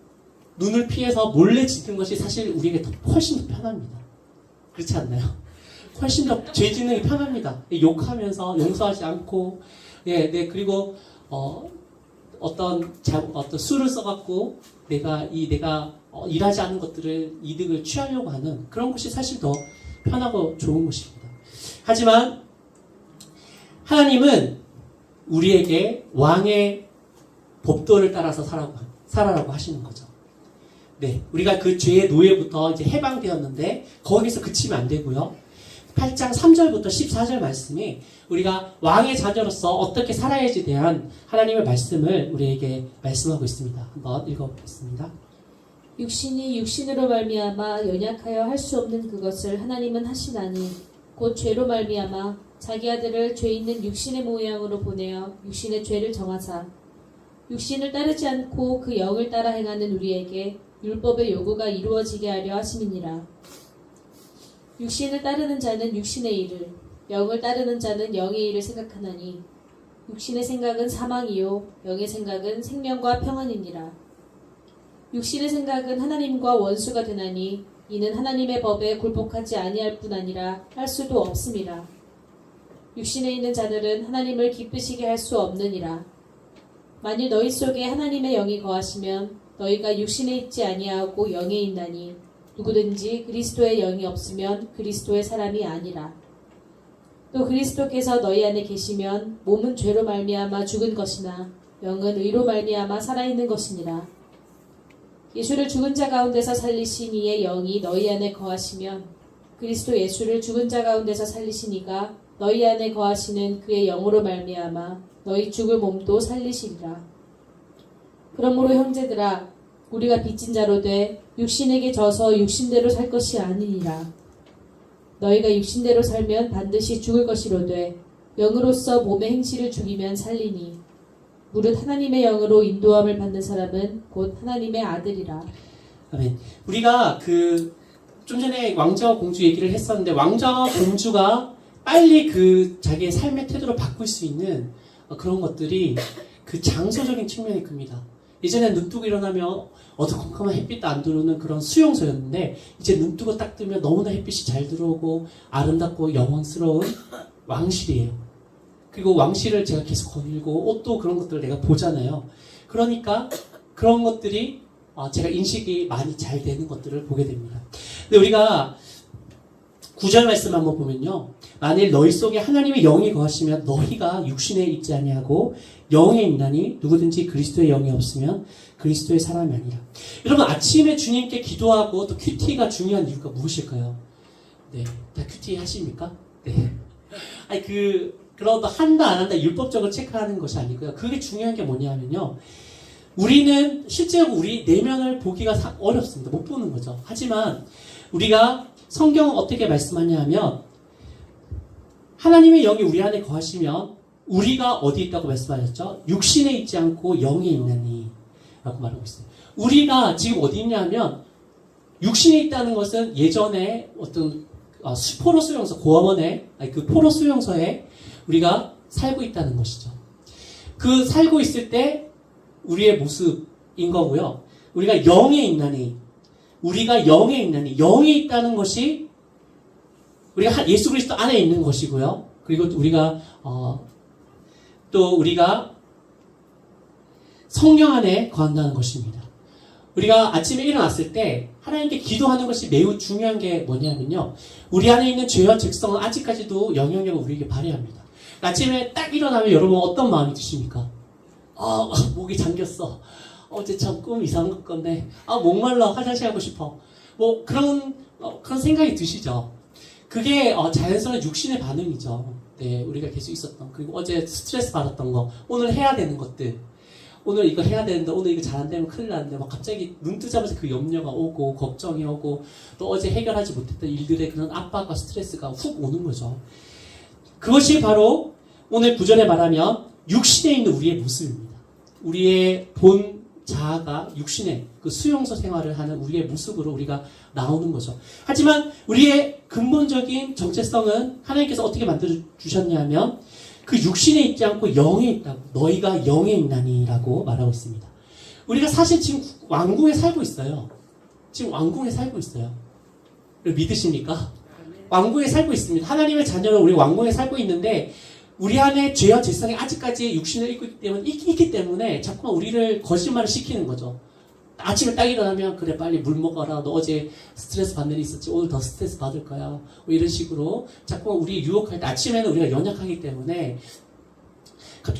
눈을 피해서 몰래 짓는 것이 사실 우리에게 훨씬 더 편합니다. 그렇지 않나요? 훨씬 더 죄 짓는 게 편합니다. 욕하면서 용서하지 않고, 그리고 어떤 수를 써갖고 내가 일하지 않은 것들을 이득을 취하려고 하는 그런 것이 사실 더 편하고 좋은 것입니다. 하지만 하나님은 우리에게 왕의 법도를 따라서 살아라고 하시는 거죠. 네, 우리가 그 죄의 노예부터 이제 해방되었는데 거기서 그치면 안 되고요. 8장 3절부터 14절 말씀이 우리가 왕의 자녀로서 어떻게 살아야지에 대한 하나님의 말씀을 우리에게 말씀하고 있습니다. 한번 읽어보겠습니다. 육신이 육신으로 말미암아 연약하여 할 수 없는 그것을 하나님은 하시나니 곧 죄로 말미암아 자기 아들을 죄 있는 육신의 모양으로 보내어 육신의 죄를 정하사 육신을 따르지 않고 그 영을 따라 행하는 우리에게 율법의 요구가 이루어지게 하려 하심이니라. 육신을 따르는 자는 육신의 일을, 영을 따르는 자는 영의 일을 생각하나니 육신의 생각은 사망이요 영의 생각은 생명과 평안이니라. 육신의 생각은 하나님과 원수가 되나니 이는 하나님의 법에 굴복하지 아니할 뿐 아니라 할 수도 없음이라. 육신에 있는 자들은 하나님을 기쁘시게 할 수 없느니라. 만일 너희 속에 하나님의 영이 거하시면 너희가 육신에 있지 아니하고 영에 있나니 누구든지 그리스도의 영이 없으면 그리스도의 사람이 아니라. 또 그리스도께서 너희 안에 계시면 몸은 죄로 말미암아 죽은 것이나 영은 의로 말미암아 살아있는 것이니라. 예수를 죽은 자 가운데서 살리신 이의 영이 너희 안에 거하시면 그리스도 예수를 죽은 자 가운데서 살리신 이가 너희 안에 거하시는 그의 영으로 말미암아 너희 죽을 몸도 살리시리라. 그러므로 형제들아 우리가 빚진 자로 돼 육신에게 져서 육신대로 살 것이 아니니라. 너희가 육신대로 살면 반드시 죽을 것이로되 영으로서 몸의 행실을 죽이면 살리니 무릇 하나님의 영으로 인도함을 받는 사람은 곧 하나님의 아들이라. 아멘. 우리가 좀 전에 왕자와 공주 얘기를 했었는데 왕자와 공주가 빨리 자기의 삶의 태도를 바꿀 수 있는 그런 것들이 그 장소적인 측면이 큽니다. 예전에 눈 뜨고 일어나면 어두컴컴한 햇빛도 안 들어오는 그런 수용소였는데 이제 눈 뜨고 딱 뜨면 너무나 햇빛이 잘 들어오고 아름답고 영광스러운 왕실이에요. 그리고 왕실을 제가 계속 거닐고 옷도 그런 것들을 내가 보잖아요. 그러니까 그런 것들이 제가 인식이 많이 잘 되는 것들을 보게 됩니다. 근데 우리가 9절 말씀 한번 보면요. 만일 너희 속에 하나님의 영이 거하시면 너희가 육신에 있지 아니하고 영에 있나니 누구든지 그리스도의 영이 없으면 그리스도의 사람이 아니라. 여러분 아침에 주님께 기도하고 또 큐티가 중요한 이유가 무엇일까요? 네, 다 큐티 하십니까? 네. 아니 그러다 한다 안 한다 율법적으로 체크하는 것이 아니고요. 그게 중요한 게 뭐냐면요. 우리는 실제로 우리 내면을 보기가 어렵습니다. 못 보는 거죠. 하지만 우리가 성경은 어떻게 말씀하냐면 하나님의 영이 우리 안에 거하시면 우리가 어디 있다고 말씀하셨죠? 육신에 있지 않고 영에 있나니 라고 말하고 있어요. 우리가 지금 어디 있냐면 육신에 있다는 것은 예전에 어떤 포로 수용소 고아원에 그 포로 수용소에 우리가 살고 있다는 것이죠. 그 살고 있을 때 우리의 모습인 거고요. 우리가 영에 있나니 영에 있다는 것이 우리가 예수 그리스도 안에 있는 것이고요. 그리고 우리가 또 우리가 성령 안에 거한다는 것입니다. 우리가 아침에 일어났을 때 하나님께 기도하는 것이 매우 중요한 게 뭐냐면요. 우리 안에 있는 죄와 적성은 아직까지도 영향력을 우리에게 발휘합니다. 아침에 딱 일어나면 여러분 어떤 마음이 드십니까? 목이 잠겼어. 어제 참 꿈 이상한 것 같네. 목말라 화장실 가고 싶어. 뭐 그런 생각이 드시죠. 그게 자연스러운 육신의 반응이죠. 네, 우리가 계속 있었던. 그리고 어제 스트레스 받았던 거, 오늘 해야 되는 것들. 오늘 이거 해야 되는데 오늘 이거 잘 안 되면 큰일 나는데 막 갑자기 눈 뜨자마자 그 염려가 오고 걱정이 오고 또 어제 해결하지 못했던 일들의 그런 압박과 스트레스가 훅 오는 거죠. 그것이 바로 오늘 9절에 말하면 육신에 있는 우리의 모습입니다. 우리의 본 자아가 육신의 그 수용소 생활을 하는 우리의 모습으로 우리가 나오는 거죠. 하지만 우리의 근본적인 정체성은 하나님께서 어떻게 만들어주셨냐면 그 육신에 있지 않고 영에 있다고. 너희가 영에 있나니라고 말하고 있습니다. 우리가 사실 지금 왕궁에 살고 있어요. 지금 왕궁에 살고 있어요. 믿으십니까? 왕궁에 살고 있습니다. 하나님의 자녀로 우리 왕궁에 살고 있는데 우리 안에 죄와 죄성이 아직까지 육신을 있기 때문에 자꾸만 우리를 거짓말을 시키는 거죠. 아침에 딱 일어나면 그래 빨리 물 먹어라. 너 어제 스트레스 받는 일 있었지. 오늘 더 스트레스 받을 거야. 뭐 이런 식으로 자꾸만 우리 유혹할 때 아침에는 우리가 연약하기 때문에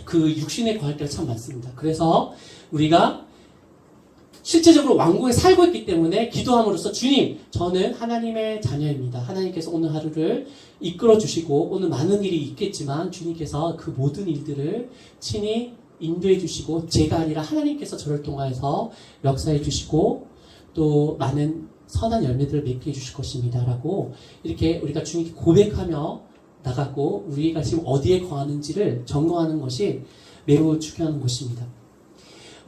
그 육신에 거할 때가 참 많습니다. 그래서 우리가 실제적으로 왕궁에 살고 있기 때문에 기도함으로써 주님, 저는 하나님의 자녀입니다. 하나님께서 오늘 하루를 이끌어 주시고 오늘 많은 일이 있겠지만 주님께서 그 모든 일들을 친히 인도해 주시고 제가 아니라 하나님께서 저를 통하여서 역사해 주시고 또 많은 선한 열매들을 맺게 해 주실 것입니다. 라고 이렇게 우리가 주님께 고백하며 나가고 우리가 지금 어디에 거하는지를 점검하는 것이 매우 중요한 것입니다.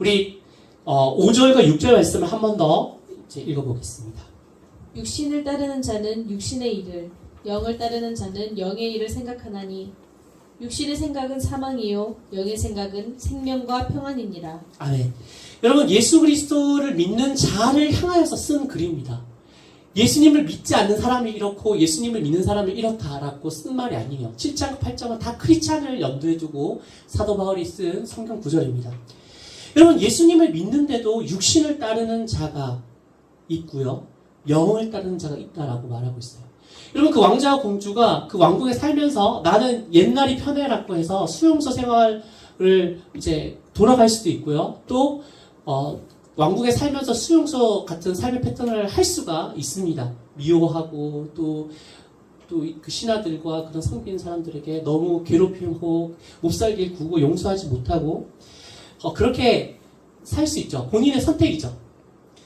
우리 5절과 6절 말씀을 한 번 더 읽어보겠습니다. 육신을 따르는 자는 육신의 일을, 영을 따르는 자는 영의 일을 생각하나니 육신의 생각은 사망이요 영의 생각은 생명과 평안이니라. 아멘. 여러분 예수 그리스도를 믿는 자를 향하여서 쓴 글입니다. 예수님을 믿지 않는 사람이 이렇고 예수님을 믿는 사람이 이렇다라고 쓴 말이 아니에요. 7장 8장은 다 크리스찬을 염두에 두고 사도 바울이 쓴 성경 구절입니다. 여러분 예수님을 믿는데도 육신을 따르는 자가 있고요. 영을 따르는 자가 있다라고 말하고 있어요. 여러분 그 왕자와 공주가 그 왕국에 살면서 나는 옛날이 편해라고 해서 수용소 생활을 이제 돌아갈 수도 있고요. 또 왕국에 살면서 수용소 같은 삶의 패턴을 할 수가 있습니다. 미워하고 또 그 신하들과 그런 성빈 사람들에게 너무 괴롭히고 몹살길 구고 용서하지 못하고 그렇게 살 수 있죠. 본인의 선택이죠.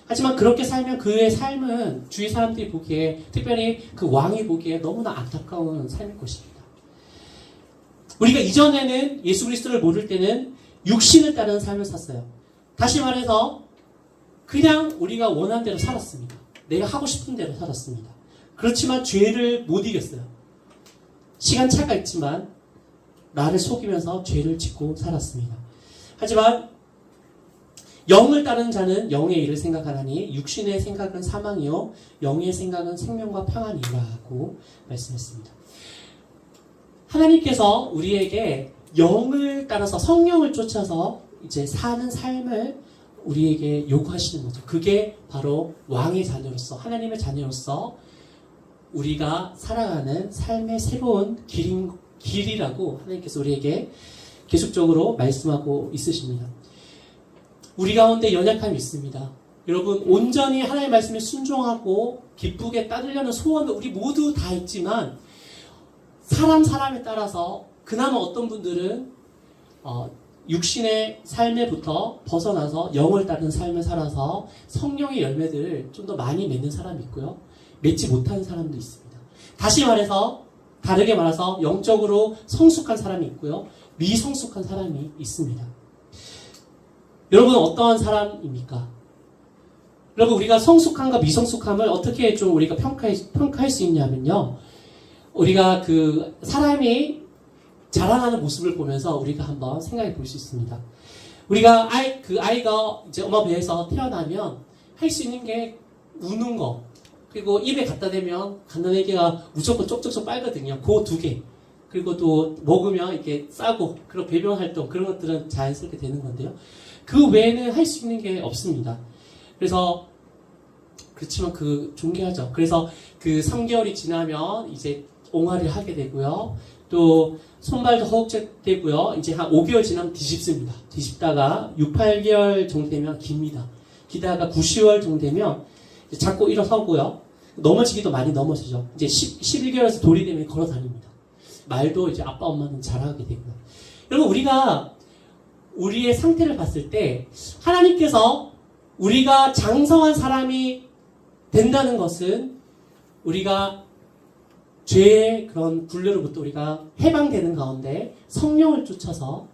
하지만 그렇게 살면 그의 삶은 주위 사람들이 보기에, 특별히 그 왕이 보기에 너무나 안타까운 삶일 것입니다. 우리가 이전에는 예수 그리스도를 모를 때는 육신을 따르는 삶을 샀어요. 다시 말해서 그냥 우리가 원하는 대로 살았습니다. 내가 하고 싶은 대로 살았습니다. 그렇지만 죄를 못 이겼어요. 시간차가 있지만 나를 속이면서 죄를 짓고 살았습니다. 하지만 영을 따르는 자는 영의 일을 생각하나니 육신의 생각은 사망이요 영의 생각은 생명과 평안이라고 말씀했습니다. 하나님께서 우리에게 영을 따라서 성령을 쫓아서 이제 사는 삶을 우리에게 요구하시는 거죠. 그게 바로 왕의 자녀로서, 하나님의 자녀로서 우리가 살아가는 삶의 새로운 길이라고 하나님께서 우리에게 계속적으로 말씀하고 있으십니다. 우리 가운데 연약함이 있습니다. 여러분, 온전히 하나님의 말씀에 순종하고 기쁘게 따르려는 소원은 우리 모두 다 있지만 사람에 따라서 그나마 어떤 분들은 육신의 삶에부터 벗어나서 영을 따르는 삶을 살아서 성령의 열매들을 좀 더 많이 맺는 사람이 있고요. 맺지 못하는 사람도 있습니다. 다시 말해서, 다르게 말해서 영적으로 성숙한 사람이 있고요. 미성숙한 사람이 있습니다. 여러분 어떠한 사람입니까? 여러분 우리가 성숙함과 미성숙함을 어떻게 좀 우리가 평가할 수 있냐면요. 우리가 그 사람이 자라나는 모습을 보면서 우리가 한번 생각해 볼 수 있습니다. 우리가 아이가 이제 엄마 배에서 태어나면 할 수 있는 게 우는 거, 그리고 입에 갖다 대면 갓난아기가 무조건 쪽쪽쪽 빨거든요. 그 두 개. 그리고 또 먹으면 이렇게 싸고, 그리고 배변 활동, 그런 것들은 자연스럽게 되는 건데요. 그 외에는 할 수 있는 게 없습니다. 그렇지만 존경하죠. 그래서 그 3개월이 지나면 이제 옹알이를 하게 되고요. 또 손발도 허벅지되고요. 이제 한 5개월 지나면 뒤집습니다. 뒤집다가 6, 8개월 정도 되면 깁니다. 기다가 9, 10월 정도 되면 자꾸 일어서고요. 넘어지기도 많이 넘어지죠. 이제 11개월에서 돌이 되면 걸어 다닙니다. 말도 이제 아빠, 엄마는 잘하게 되고요. 여러분, 우리가 우리의 상태를 봤을 때 하나님께서 우리가 장성한 사람이 된다는 것은 우리가 죄의 그런 굴레로부터 우리가 해방되는 가운데 성령을 쫓아서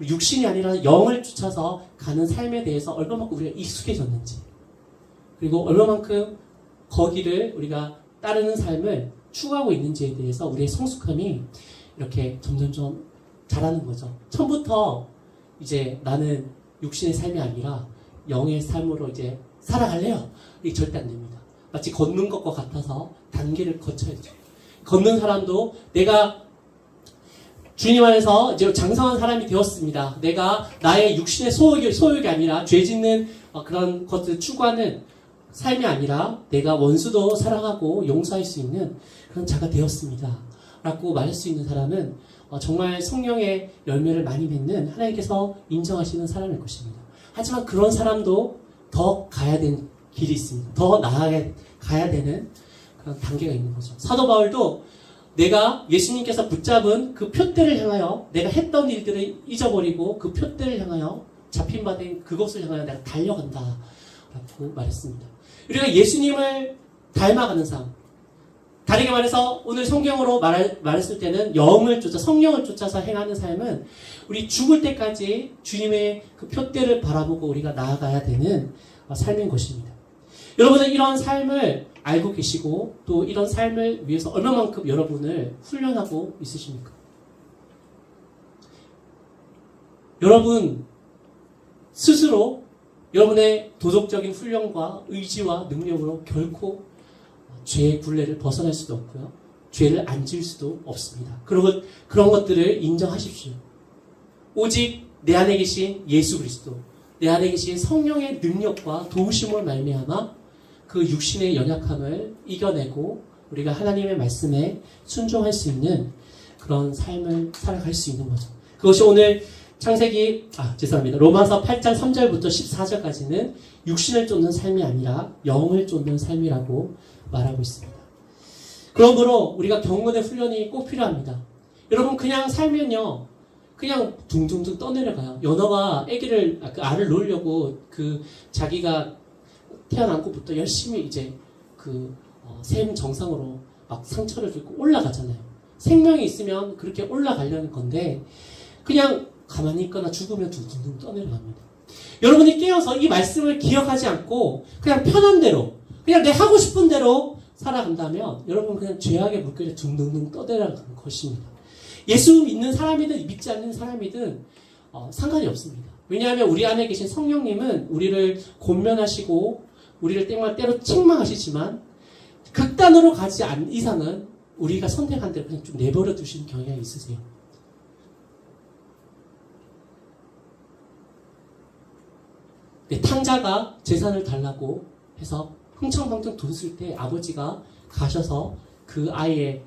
육신이 아니라 영을 쫓아서 가는 삶에 대해서 얼마만큼 우리가 익숙해졌는지, 그리고 얼마만큼 거기를 우리가 따르는 삶을 추구하고 있는지에 대해서 우리의 성숙함이 이렇게 점점점 자라는 거죠. 처음부터 이제 나는 육신의 삶이 아니라 영의 삶으로 이제 살아갈래요. 이게 절대 안 됩니다. 마치 걷는 것과 같아서 단계를 거쳐야죠. 걷는 사람도 내가 주님 안에서 이제 장성한 사람이 되었습니다. 내가 나의 육신의 소욕이 아니라 죄 짓는 그런 것들을 추구하는 삶이 아니라 내가 원수도 사랑하고 용서할 수 있는 그런 자가 되었습니다. 라고 말할 수 있는 사람은 정말 성령의 열매를 많이 맺는 하나님께서 인정하시는 사람일 것입니다. 하지만 그런 사람도 더 가야 되는 길이 있습니다. 더 나아가야 되는 그런 단계가 있는 거죠. 사도 바울도 내가 예수님께서 붙잡은 그 표대를 향하여 내가 했던 일들을 잊어버리고 그 표대를 향하여 잡힌 바 된 그것을 향하여 내가 달려간다 라고 말했습니다. 우리가 예수님을 닮아가는 삶, 다르게 말해서 오늘 성경으로 말했을 때는 영을 쫓아 성령을 쫓아서 행하는 삶은 우리 죽을 때까지 주님의 그 표대를 바라보고 우리가 나아가야 되는 삶인 것입니다. 여러분은 이런 삶을 알고 계시고 또 이런 삶을 위해서 얼마만큼 여러분을 훈련하고 있으십니까? 여러분 스스로 여러분의 도덕적인 훈련과 의지와 능력으로 결코 죄의 굴레를 벗어날 수도 없고요. 죄를 안 지을 수도 없습니다. 그런 것들을 인정하십시오. 오직 내 안에 계신 예수 그리스도, 내 안에 계신 성령의 능력과 도우심을 말미암아 그 육신의 연약함을 이겨내고 우리가 하나님의 말씀에 순종할 수 있는 그런 삶을 살아갈 수 있는 거죠. 그것이 오늘 죄송합니다. 로마서 8장 3절부터 14절까지는 육신을 쫓는 삶이 아니라 영을 쫓는 삶이라고 말하고 있습니다. 그러므로 우리가 경건의 훈련이 꼭 필요합니다. 여러분 그냥 살면요, 그냥 둥둥둥 떠내려가요. 연어가 알을 놓으려고 자기가 태어난 것부터 열심히 이제 샘 정상으로 막 상처를 주고 올라가잖아요. 생명이 있으면 그렇게 올라가려는 건데 그냥 가만히 있거나 죽으면 둥둥둥 떠내려갑니다. 여러분이 깨어서 이 말씀을 기억하지 않고 그냥 편한 대로, 그냥 내 하고 싶은 대로 살아간다면 여러분 그냥 죄악에 묶여 둥둥둥 떠내려가는 것입니다. 예수 믿는 사람이든 믿지 않는 사람이든 상관이 없습니다. 왜냐하면 우리 안에 계신 성령님은 우리를 권면하시고 우리를 때로 책망하시지만 극단으로 가지 않는 이상은 우리가 선택한 대로 그냥 좀 내버려 두시는 경향이 있으세요. 탕자가 재산을 달라고 해서 흥청망청 돈 쓸 때 아버지가 가셔서 그 아이의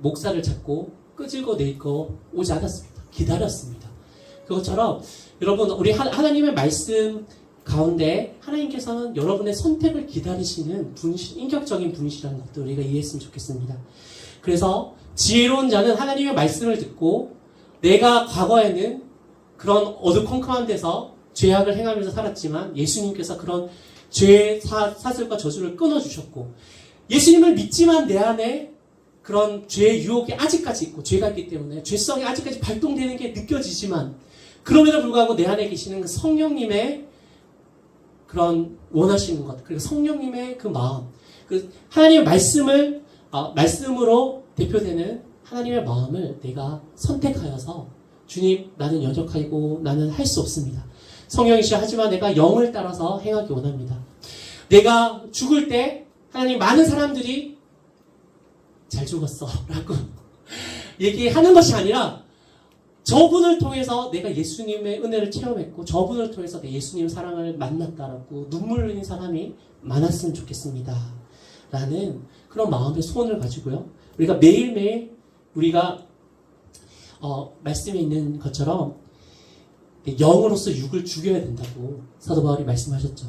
목살을 잡고 끄질고 내고 오지 않았습니다. 기다렸습니다. 그것처럼 여러분 우리 하나님의 말씀 가운데 하나님께서는 여러분의 선택을 기다리시는 인격적인 분이시라는 것도 우리가 이해했으면 좋겠습니다. 그래서 지혜로운 자는 하나님의 말씀을 듣고 내가 과거에는 그런 어두컴컴한 데서 죄악을 행하면서 살았지만 예수님께서 그런 죄의 사슬과 저주를 끊어주셨고 예수님을 믿지만 내 안에 그런 죄의 유혹이 아직까지 있고 죄가 있기 때문에 죄성이 아직까지 발동되는 게 느껴지지만 그럼에도 불구하고 내 안에 계시는 그 성령님의 그런 원하시는 것, 그리고 성령님의 그 마음, 하나님의 말씀으로 대표되는 하나님의 마음을 내가 선택하여서 주님 나는 연약하고 나는 할 수 없습니다. 성령이시여 하지만 내가 영을 따라서 행하기 원합니다. 내가 죽을 때 하나님 많은 사람들이 잘 죽었어 라고 얘기하는 것이 아니라 저분을 통해서 내가 예수님의 은혜를 체험했고 저분을 통해서 내 예수님 사랑을 만났다라고 눈물 흘리는 사람이 많았으면 좋겠습니다 라는 그런 마음의 소원을 가지고요, 우리가 매일매일 우리가 말씀에 있는 것처럼 영으로서 육을 죽여야 된다고 사도 바울이 말씀하셨죠.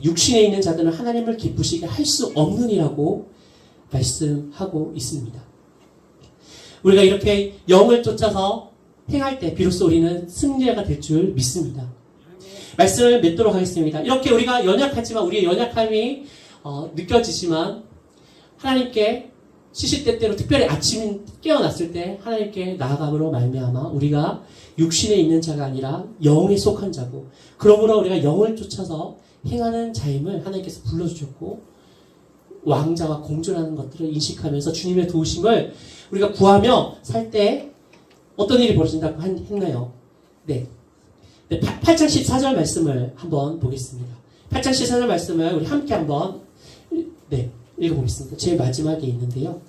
육신에 있는 자들은 하나님을 기쁘시게 할 수 없느니라고 말씀하고 있습니다. 우리가 이렇게 영을 쫓아서 행할 때 비로소 우리는 승리자가 될 줄 믿습니다. 말씀을 맺도록 하겠습니다. 이렇게 우리가 연약하지만 우리의 연약함이 느껴지지만 하나님께 시시때때로 특별히 아침 깨어났을 때 하나님께 나아감으로 말미암아 우리가 육신에 있는 자가 아니라 영에 속한 자고 그러므로 우리가 영을 쫓아서 행하는 자임을 하나님께서 불러주셨고 왕자와 공주라는 것들을 인식하면서 주님의 도우심을 우리가 구하며 살 때 어떤 일이 벌어진다고 했나요? 네. 8장 14절 말씀을 한번 보겠습니다. 8장 14절 말씀을 우리 함께 한번 읽어보겠습니다. 제일 마지막에 있는데요.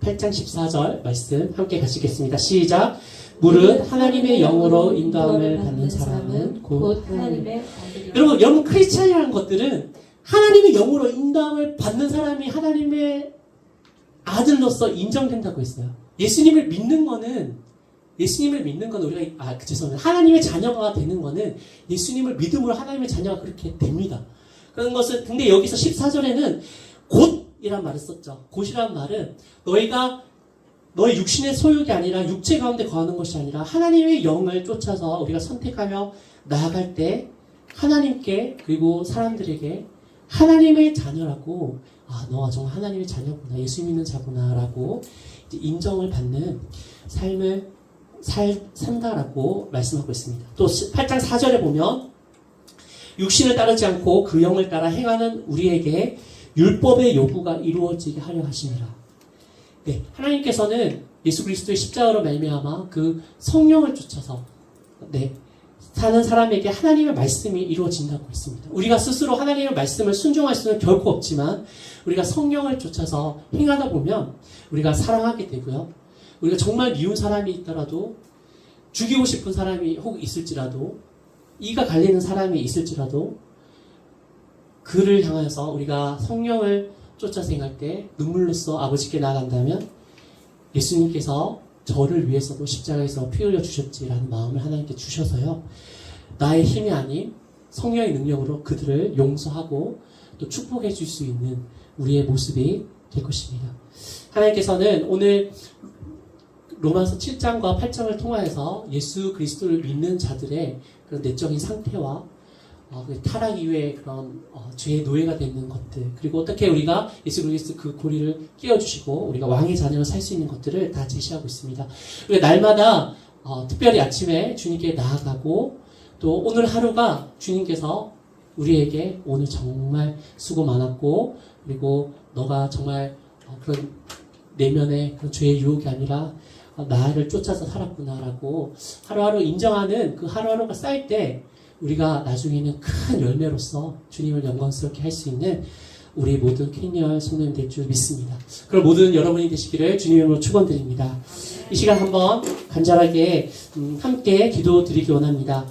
8장 14절 말씀 함께 가시겠습니다. 시작. 무릇 하나님의 영으로 인도함을 받는 사람은 곧 하나님의 아들이라. 여러분 크리스찬이라는 것들은 하나님의 영으로 인도함을 받는 사람이 하나님의 아들로서 인정된다고 했어요. 예수님을 믿는 거는 우리가 죄송합니다. 하나님의 자녀가 되는 거는 예수님을 믿음으로 하나님의 자녀가 그렇게 됩니다. 그런 것은 근데 여기서 14절에는 곧이란 말을 썼죠. 곧이란 말은 너의 육신의 소욕이 아니라 육체 가운데 거하는 것이 아니라 하나님의 영을 쫓아서 우리가 선택하며 나아갈 때 하나님께 그리고 사람들에게 하나님의 자녀라고 너가 정말 하나님의 자녀구나 예수 믿는 자구나 라고 인정을 받는 삶을 산다라고 말씀하고 있습니다. 또 8장 4절에 보면 육신을 따르지 않고 그 영을 따라 행하는 우리에게 율법의 요구가 이루어지게 하려 하심이라. 하나님께서는 예수 그리스도의 십자가로 말미암아 그 성령을 쫓아서 사는 사람에게 하나님의 말씀이 이루어진다고 했습니다. 우리가 스스로 하나님의 말씀을 순종할 수는 결코 없지만 우리가 성령을 쫓아서 행하다 보면 우리가 사랑하게 되고요. 우리가 정말 미운 사람이 있더라도 죽이고 싶은 사람이 혹 있을지라도 이가 갈리는 사람이 있을지라도 그를 향해서 우리가 성령을 쫓아서 행할 때 눈물로써 아버지께 나아간다면 예수님께서 저를 위해서도 십자가에서 피 흘려 주셨지라는 마음을 하나님께 주셔서요. 나의 힘이 아닌 성령의 능력으로 그들을 용서하고 또 축복해 줄 수 있는 우리의 모습이 될 것입니다. 하나님께서는 오늘 로마서 7장과 8장을 통하여서 예수 그리스도를 믿는 자들의 그런 내적인 상태와 타락 이후에 그런 죄의 노예가 되는 것들, 그리고 어떻게 우리가 예수 그리스도 그 고리를 끼워주시고 우리가 왕의 자녀로 살 수 있는 것들을 다 제시하고 있습니다. 우리가 날마다 특별히 아침에 주님께 나아가고 또 오늘 하루가 주님께서 우리에게 오늘 정말 수고 많았고 그리고 너가 정말 그런 내면의 그런 죄의 유혹이 아니라 나를 쫓아서 살았구나라고 하루하루 인정하는 그 하루하루가 쌓일 때 우리가 나중에는 큰 열매로서 주님을 영광스럽게 할 수 있는 우리 모든 캐니얼 성도님 될 줄 믿습니다. 그럼 모든 여러분이 되시기를 주님의 이름으로 축원드립니다. 이 시간 한번 간절하게 함께 기도 드리기 원합니다.